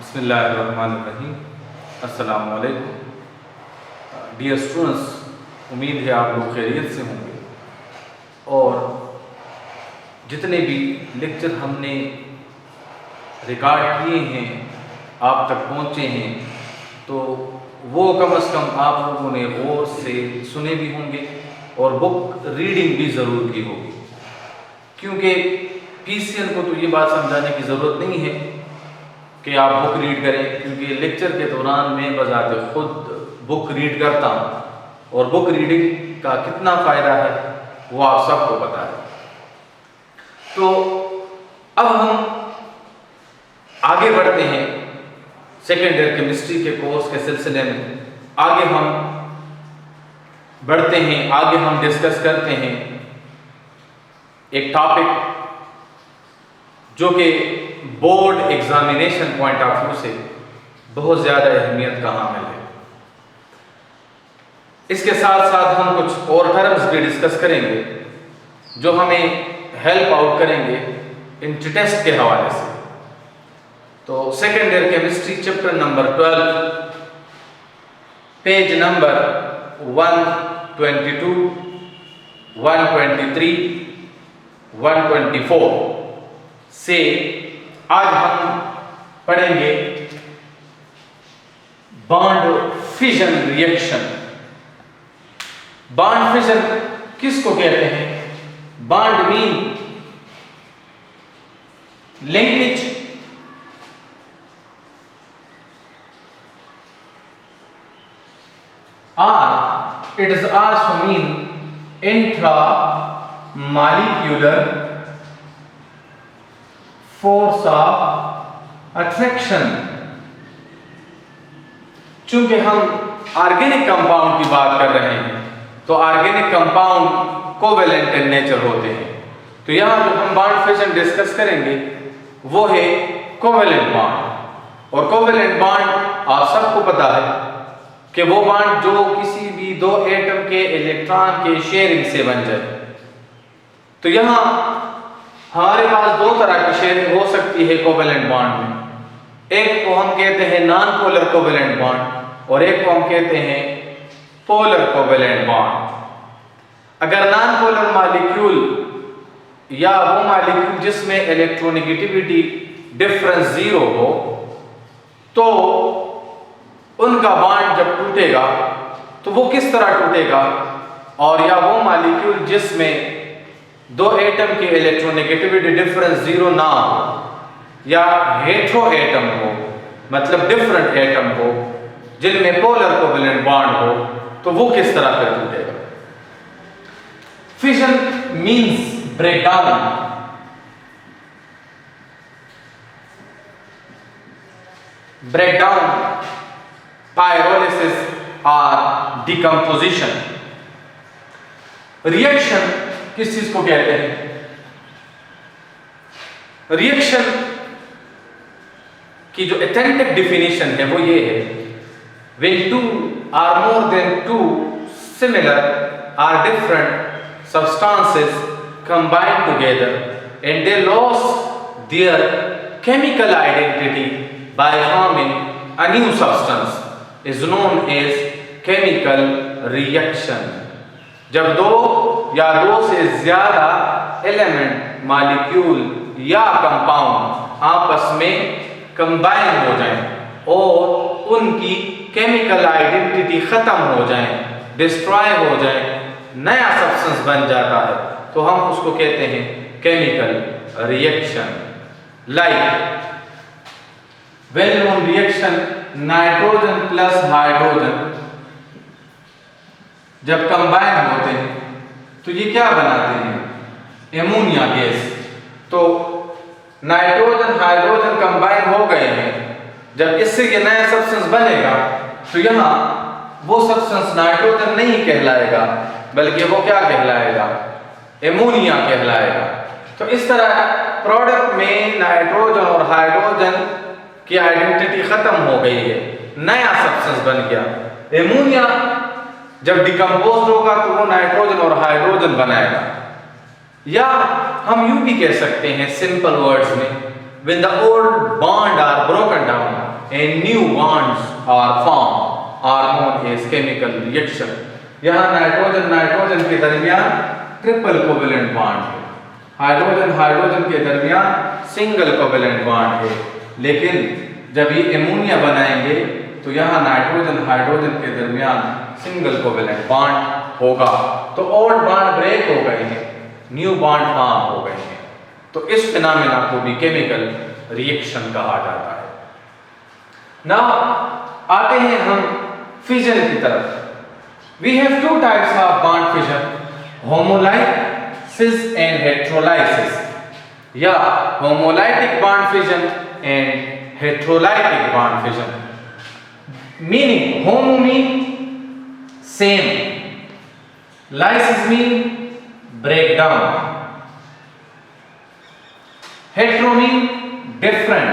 बिस्मिल्लाहिर्रहमानिर्रहीम। अस्सलाम वालेकुम डियर स्टूडेंट्स, उम्मीद है आप लोग खैरियत से होंगे और जितने भी लेक्चर हमने रिकॉर्ड किए हैं आप तक पहुँचे हैं तो वो कम से कम आप लोगों ने गौर से सुने भी होंगे और बुक रीडिंग भी ज़रूर की होगी, क्योंकि पीसीएन को तो ये बात समझाने की ज़रूरत नहीं है कि आप बुक रीड करें, क्योंकि लेक्चर के दौरान मैं बजाते खुद बुक रीड करता हूँ और बुक रीडिंग का कितना फ़ायदा है वो आप सबको पता है। तो अब हम आगे बढ़ते हैं सेकेंड ईयर केमिस्ट्री के कोर्स के सिलसिले में। आगे हम बढ़ते हैं, आगे हम डिस्कस करते हैं एक टॉपिक जो कि board examination point of view से बहुत ज़्यादा अहमियत का हामिल है। इसके साथ साथ हम कुछ और टर्म्स भी डिस्कस करेंगे जो हमें हेल्प आउट करेंगे इन टेस्ट के हवाले से। तो second year chemistry chapter number 12 page number 122, 123, 124 से आज हम पढ़ेंगे bond fission reaction. Bond fission किसको कहते हैं? Bond mean linkage, or it is also mean intramolecular force of attraction। चूंकि हम ऑर्गेनिक कंपाउंड की बात कर रहे हैं तो organic compound covalent in nature होते हैं। तो यहां जो हम बॉन्ड फिजन डिस्कस करेंगे वो है कोवेलेंट बॉन्ड। और कोवेलेंट बॉन्ड आप सबको पता है कि वो बॉन्ड जो किसी भी दो एटम के इलेक्ट्रॉन के शेयरिंग से बन जाए। तो यहां हमारे पास दो तरह की शेयरिंग हो सकती है कोवेलेंट बॉन्ड में। एक को हम कहते हैं नॉन पोलर कोवेलेंट बॉन्ड और एक को हम कहते हैं पोलर कोवेलेंट बॉन्ड। अगर नॉन पोलर मॉलिक्यूल या वो मॉलिक्यूल जिसमें इलेक्ट्रोनेगेटिविटी डिफरेंस 0 हो तो उनका बॉन्ड जब टूटेगा तो वो किस तरह टूटेगा, और या वो मॉलिक्यूल जिसमें दो एटम की इलेक्ट्रोनेगेटिविटी डिफरेंस 0 ना हो या हेट्रो एटम हो, मतलब डिफरेंट एटम हो जिनमें पोलर कोवेलेंट बॉन्ड हो, तो वो किस तरह से टूटेगा। Fission means breakdown. Breakdown, pyrolysis और decomposition। रिएक्शन किस चीज को कहते हैं? रिएक्शन की जो ऑथेंटिक डेफिनेशन है वो ये है, when two or more than two similar or different substances combine together and they lose their chemical identity by forming a new substance is known as chemical reaction। जब दो या दो से ज्यादा एलिमेंट, मॉलिक्यूल या कंपाउंड आपस में combine हो जाएं और उनकी केमिकल आइडेंटिटी खत्म हो जाए, डिस्ट्रॉय हो जाए, नया सब्सटेंस बन जाता है, तो हम उसको कहते हैं chemical reaction. Like well known reaction nitrogen plus hydrogen जब कंबाइन होते हैं तो ये क्या बनाते हैं? Ammonia gas. तो नाइट्रोजन हाइड्रोजन कंबाइन हो गए हैं, जब इससे ये नया सब्सटेंस बनेगा तो यहाँ वो सब्सटेंस नाइट्रोजन नहीं कहलाएगा बल्कि वो क्या कहलाएगा? एमोनिया कहलाएगा। तो इस तरह प्रोडक्ट में नाइट्रोजन और हाइड्रोजन की आइडेंटिटी खत्म हो गई है, नया सब्सटेंस बन गया। एमोनिया जब डिकम्पोज होगा तो वो नाइट्रोजन और हाइड्रोजन बनाएगा। या हम यूं भी कह सकते हैं सिंपल वर्ड्स में, when the old bond are broken down new bonds are form are known as chemical reaction. यहाँ नाइट्रोजन नाइट्रोजन के दरमियान ट्रिपल कोवेलेंट बॉन्ड है, हाइड्रोजन हाइड्रोजन के दरमियान सिंगल कोवेलेंट बॉन्ड है, लेकिन जब ये एमोनिया बनाएंगे तो यहाँ नाइट्रोजन हाइड्रोजन के दरमियान सिंगल कोवेलेंट बॉन्ड होगा। तो ओल्ड बॉन्ड ब्रेक हो गए हैं, न्यू बॉन्ड फॉर्म हो गए हैं। तो इस फिनोमेना को भी केमिकल रिएक्शन कहा जाता है। नाउ आते हैं हम फिजन की तरफ। We have two types of bond fission, homolysis and heterolysis, या homolytic bond fission and heterolytic bond fission. Meaning homo mean same, lysis mean breakdown, hetero mean different,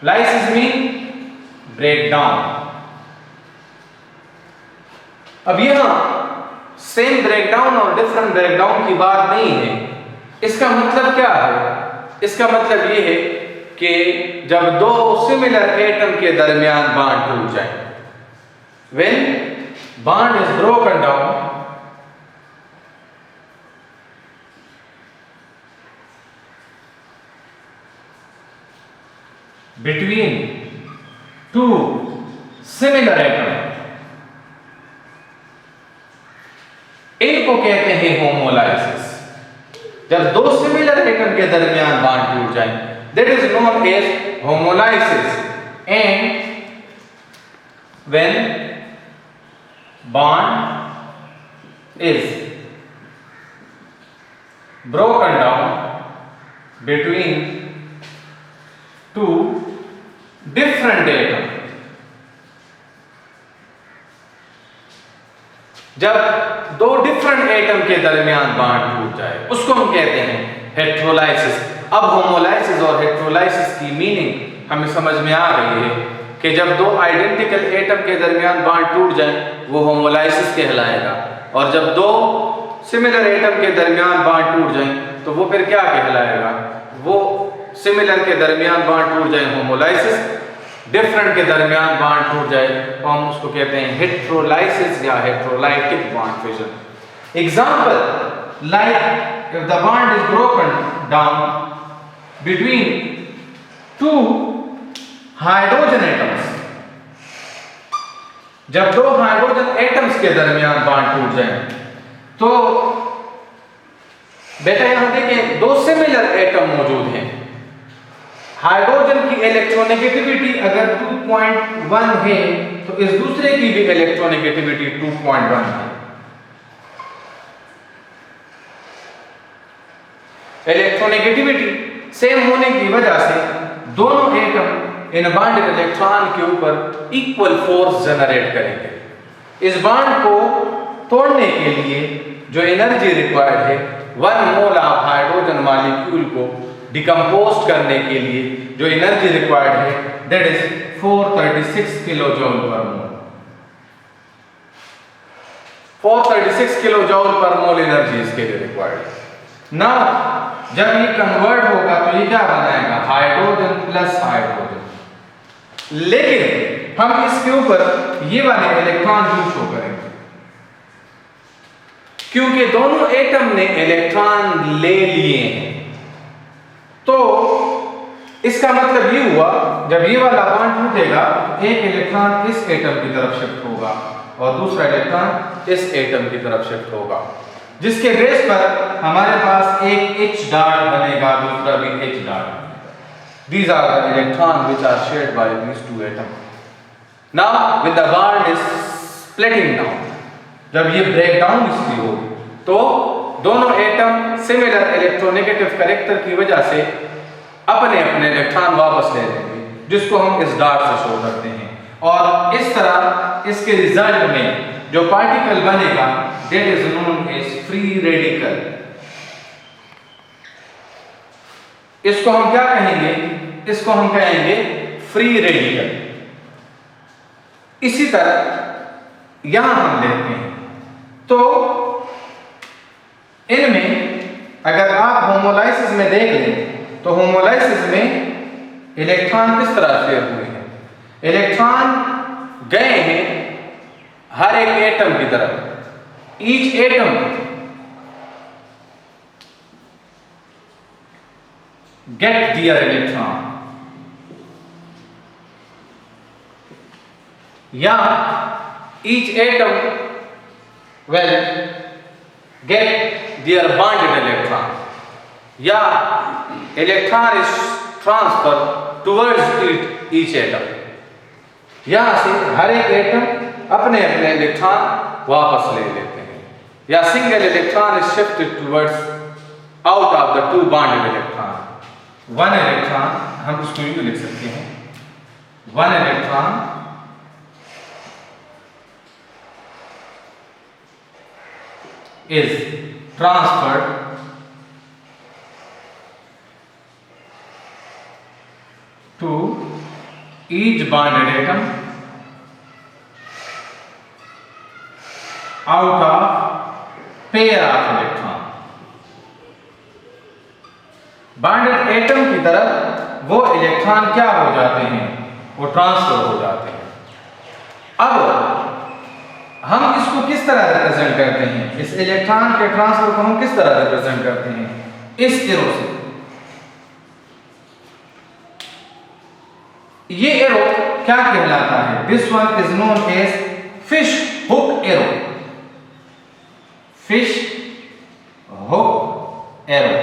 lysis mean breakdown। अब यहां same breakdown और different breakdown की बात नहीं है। इसका मतलब क्या है? इसका मतलब ये है कि जब दो सिमिलर एटम के दरमियान बॉन्ड टूट जाए, when bond is broken down between two similar atoms, इनको कहते हैं होमोलाइसिस। जब दो सिमिलर एटम के दरमियान बॉन्ड टूट जाए, that is known as homolysis। and when bond is broken down between two different atoms, जब दो डिफरेंट एटम के दरमियान बॉन्ड टूट जाए उसको हम कहते हैं हेटेरोलाइसिस। अब होमोलाइसिस और हेटेरोलाइसिस की मीनिंग हमें समझ में आ गई है कि जब दो आइडेंटिकल एटम के दरमियान बॉन्ड टूट जाए वो होमोलाइसिस कहलाएगा, और जब दो सिमिलर एटम के दरमियान बॉन्ड टूट जाए तो वो फिर क्या कहलाएगा? वो सिमिलर के दरमियान बॉन्ड टूट जाए होमोलाइसिस, डिफरेंट के दरमियान बॉन्ड टूट जाए तो हम उसको कहते हैं हेटेरोलाइसिस या heterolytic bond fission. Example like if the bond is broken down between two hydrogen atoms, जब दो हाइड्रोजन एटम्स के दरमियान बॉन्ड टूट जाए तो बेटा यहां देखिए दो सिमिलर एटम मौजूद हैं। हाइड्रोजन की इलेक्ट्रोनेगेटिविटी अगर 2.1 है तो इस दूसरे की भी इलेक्ट्रोनेगेटिविटी 2.1 है। इलेक्ट्रोनेगेटिविटी सेम होने की वजह से दोनों एटम इन बॉन्डेड इलेक्ट्रॉन के ऊपर इक्वल फोर्स जनरेट करेंगे। इस बॉन्ड को तोड़ने के लिए जो एनर्जी रिक्वायर्ड है 1 मोल ऑफ हाइड्रोजन मॉलिक्यूल को डिकम्पोज करने के लिए जो एनर्जी रिक्वायर्ड है दैट इज 436 किलोजूल पर मोल। 436 किलोजूल पर मोल एनर्जी इसके लिए रिक्वायर्ड है। ना जब ये कन्वर्ट होगा तो ये क्या बनाएगा? Hydrogen plus hydrogen. लेकिन हम इसके ऊपर ये वाले इलेक्ट्रॉन क्यों शो करेंगे? क्योंकि दोनों एटम ने इलेक्ट्रॉन ले लिए हैं। तो इसका मतलब ये हुआ जब ये वाला बॉन्ड टूटेगा एक इलेक्ट्रॉन इस एटम की तरफ शिफ्ट होगा और दूसरा इलेक्ट्रॉन इस एटम की तरफ शिफ्ट होगा, जिसके बेस पर हमारे पास एक H डॉट बनेगा, दूसरा भी H dot. These are the electrons which are shared by these two atoms. Now, when the bond is splitting down, जब ये ब्रेक डाउन इसकी होगी तो दोनों एटम सिमिलर इलेक्ट्रोनेगेटिव कैरेक्टर की वजह से अपने अपने इलेक्ट्रॉन वापस ले लेंगे, जिसको हम इस डॉट से शो करते हैं। और इस तरह इसके रिजल्ट में जो पार्टिकल बनेगा that is known as free radical। इसको हम क्या कहेंगे? इसको हम कहेंगे फ्री रेडिकल। इसी तरह यहां हम देखते हैं तो इनमें अगर आप होमोलाइसिस में देख लें तो होमोलाइसिस में इलेक्ट्रॉन किस तरह शेयर हुए हैं? इलेक्ट्रॉन गए हैं हर एक एटम की तरफ। Each atom get their electron, या each atom will get their bonded electron, या electron is transferred towards each atom। यहां से हर एक एटम अपने अपने इलेक्ट्रॉन वापस ले लेते हैं, या single electron is shifted towards out of the two bonded electron। One electron, हम उसको यूं लिख सकते हैं, one electron is transferred to each bonded atom out of pair of electron। Bonded atom की तरफ वो इलेक्ट्रॉन क्या हो जाते हैं? वो ट्रांसफर हो जाते हैं। अब हम इसको किस तरह रिप्रेजेंट करते हैं? इस इलेक्ट्रॉन के ट्रांसफर को हम किस तरह रिप्रेजेंट करते हैं? इस एरो से। ये एरो क्या कहलाता है? This one is known as fish hook arrow. Fish hook arrow.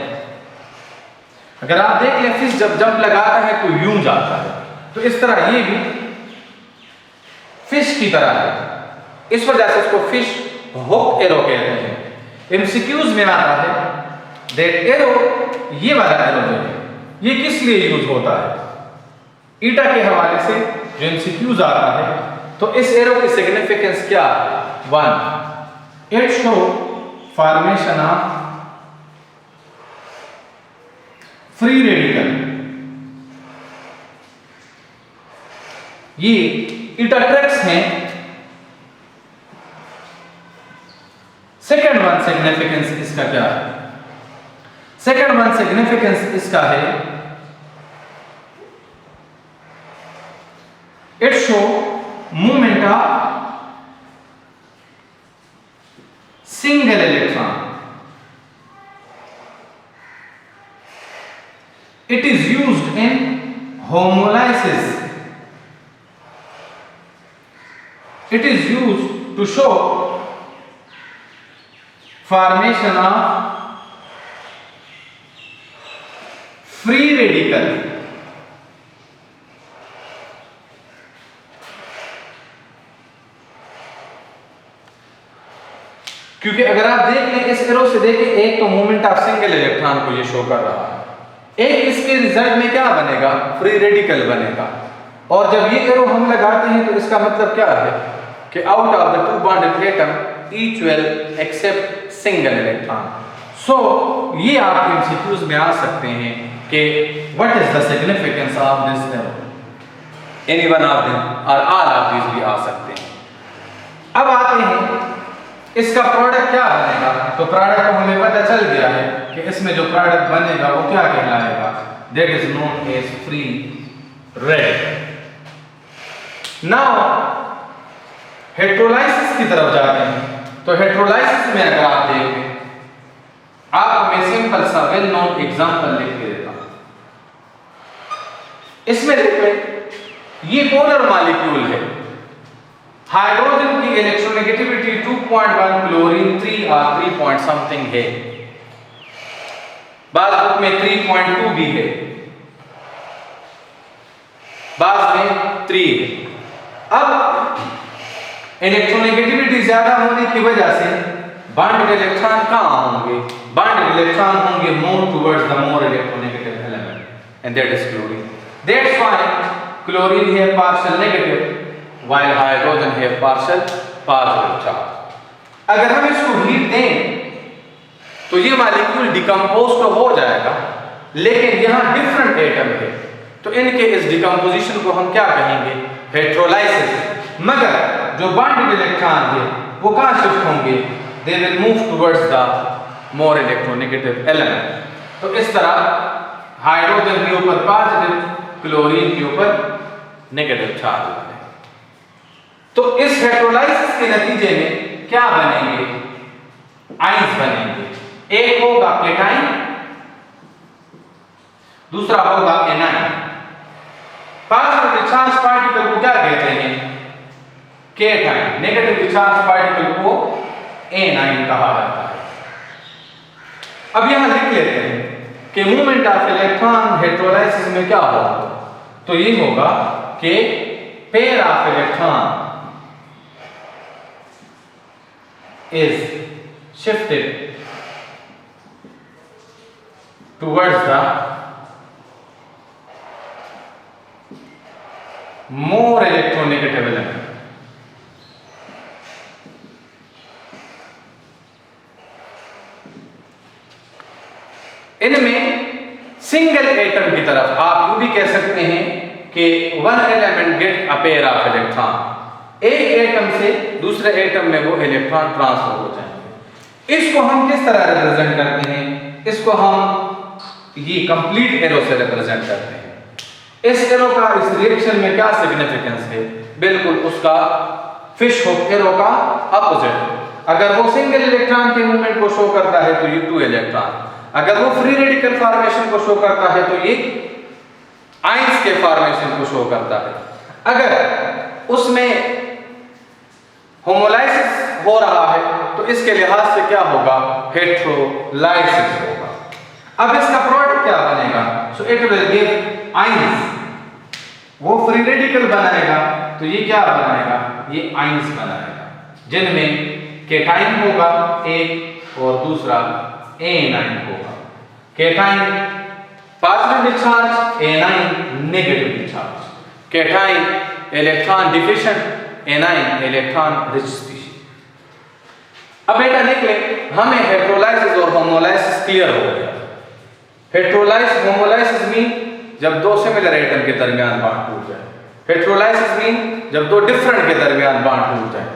अगर आप देख लें, फिश जब जंप लगाता है तो यूं जाता है, तो इस तरह ये भी फिश की तरह है, इस वजह से इसको फिश हुक एरो कहते हैं। एमसीक्यूज में आता है दैट एरो, ये वाला एरो जो है ये किस लिए यूज होता है? ईटा के हवाले से जो एमसीक्यूज आता है, तो इस एरो की सिग्निफिकेंस क्या है? One, it show formation of free radical. ये ईटाट्रेक्स हैं। सेकेंड वन सिग्निफिकेंस इसका क्या है? सेकेंड वन सिग्निफिकेंस इसका है, it show movement of single electron. It is used in homolysis. It is used to show formation of free radical। क्योंकि अगर आप देख लें इस एरो से, देखें एक तो मूवमेंट ऑफ सिंगल इलेक्ट्रॉन को ये शो कर रहा है, एक इसके रिजल्ट में क्या बनेगा? फ्री रेडिकल बनेगा। और जब ये एरो हम लगाते हैं तो इसका मतलब क्या है कि out of the two bonded atom each will accept single electron. So ये आप एमसीक्यूज में आ सकते हैं कि what is the significance of this arrow? Any one of them और ऑल ऑफ दीज भी आ सकते हैं। अब आते हैं इसका प्रोडक्ट क्या बनेगा? तो प्रोडक्ट को हमें पता चल गया है कि इसमें जो प्रोडक्ट बनेगा वो क्या कहलाएगा? That is known as free radical. Now heterolysis की तरफ जाते हैं। तो हेटेरोलाइसिस में अगर आप देखें, आप मैं सिंपल सा वेल नोन एग्जांपल लिख के देता हूं। इसमें देखें ये पोलर मॉलिक्यूल है, हाइड्रोजन की इलेक्ट्रोनेगेटिविटी 2.1, क्लोरीन 3 और 3 पॉइंट समथिंग है, बाद बुक में 3.2 भी है, बाद में 3 है। अब इलेक्ट्रोनेगेटिविटी ज्यादा होने की वजह से बॉन्डेड इलेक्ट्रॉन कहां होंगे? बॉन्डेड इलेक्ट्रॉन होंगे more towards the more electronegative element and that is chlorine. That's why chlorine है पार्शियल नेगेटिव व्हाइल हाइड्रोजन है पार्शियल पॉजिटिव चार्ज। अगर हम इसको हीट दें तो ये मॉलिक्यूल डिकम्पोज तो हो जाएगा, लेकिन यहां डिफरेंट एटम है, तो इनके इस डिकम्पोजिशन को हम क्या कहेंगे? हेटेरोलाइसिस। मगर जो बॉन्डेड इलेक्ट्रॉन है वो कहां शिफ्ट होंगे? They will move towards the more electronegative element. तो इस तरह हाइड्रोजन के ऊपर पॉजिटिव क्लोरीन के ऊपर नेगेटिव चार्ज बने। तो इस हेटेरोलाइसिस के नतीजे में क्या बनेंगे? आइंस बनेंगे। एक होगा केटाइन, दूसरा होगा एनाइन। पॉजिटिव चार्ज पार्टिकल को क्या कहते हैं? केटाइन। नेगेटिव चार्ज पार्टिकल को एनाइन कहा जाता है। अब यहां लिख लेते हैं कि मूवमेंट ऑफ इलेक्ट्रॉन हेटेरोलाइसिस में क्या होगा। तो ये होगा कि pair of electron is shifted towards the more electronegative element. इनमें सिंगल एटम की तरफ आप यूं भी कह सकते हैं कि one element get a pair of electron. एक एटम से दूसरे एटम में वो इलेक्ट्रॉन ट्रांसफर हो जाएंगे। इसको हम किस तरह रिप्रेजेंट करते हैं? इसको हम ये कंप्लीट एरो से रिप्रेजेंट करते हैं। इस एरो का इस रिएक्शन में क्या सिग्निफिकेंस है? बिल्कुल उसका फिश हुक एरो का अपोजिट। अगर वो सिंगल इलेक्ट्रॉन के मूवमेंट को शो करता है तो ये 2 इलेक्ट्रॉन, अगर वो फ्री रेडिकल फॉर्मेशन को शो करता है तो ये आइंस के फॉर्मेशन को शो करता है। अगर उसमें होमोलाइसिस हो रहा है तो इसके लिहाज से क्या होगा? हेटेरोलाइसिस होगा। अब इसका प्रोडक्ट क्या बनेगा? So it will give ions. वो फ्री रेडिकल बनाएगा तो ये क्या बनाएगा? ये आइंस बनाएगा, जिनमें केटाइन होगा एक और दूसरा एनाइन होगा। Cation positive charge, A9 negative charge. Cation electron deficient, A9 electron rich species. अब बेटा देख ले, हमें हेटेरोलाइसिस और होमोलाइसिस क्लियर हो गया। हेटेरोलाइसिस होमोलाइसिस मीन जब दो सिमिलर एटम के दरमियान बॉन्ड टूट जाए। हेटेरोलाइसिस मीन जब दो डिफरेंट के दरमियान बॉन्ड टूट जाए।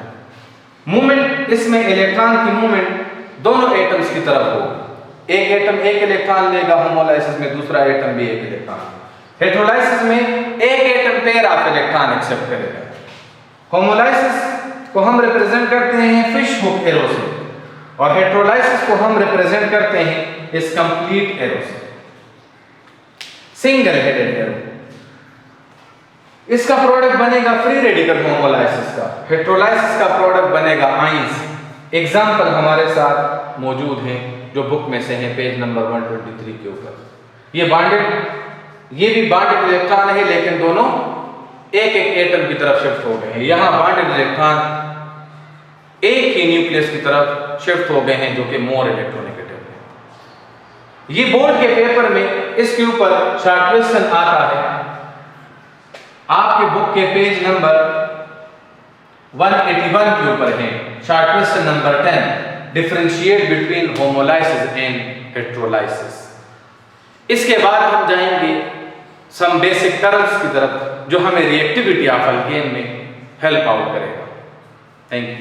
मूवमेंट इसमें इलेक्ट्रॉन की मूवमेंट दोनों एटम्स की तरफ होगी। एक एटम एक इलेक्ट्रॉन लेगा होमोलाइसिस में, दूसरा एटम भी एक इलेक्ट्रॉन। हेटेरोलाइसिस में एक atom pair of electron accept करेगा। होमोलाइसिस को हम रिप्रेजेंट करते हैं फिश हुक एरो से और हेटेरोलाइसिस को हम रिप्रेजेंट करते हैं इस कंप्लीट एरो से, सिंगल हेडेड एरो। इसका प्रोडक्ट बनेगा फ्री रेडिकल होमोलाइसिस का। हेटेरोलाइसिस का प्रोडक्ट बनेगा आइंस। एग्जाम्पल हमारे साथ मौजूद हैं जो बुक में से हैं, पेज नंबर 123 के ऊपर। ये भी बॉन्डेड इलेक्ट्रॉन है, लेकिन दोनों एक एक एटम की तरफ शिफ्ट हो गए हैं। यहां बॉन्डेड इलेक्ट्रॉन एक ही न्यूक्लियस की तरफ शिफ्ट हो गए हैं, जो कि मोर इलेक्ट्रोनेगेटिव है। ये बोर्ड के पेपर में इसके ऊपर शॉर्ट क्वेश्चन आता है। आपके बुक के पेज नंबर 181 के ऊपर है short question number 10, differentiate between homolysis and heterolysis. इसके बाद हम जाएंगे सम बेसिक टर्म्स की तरफ जो हमें रिएक्टिविटी ऑफ अल्केन में हेल्प आउट करेगा। Thank you.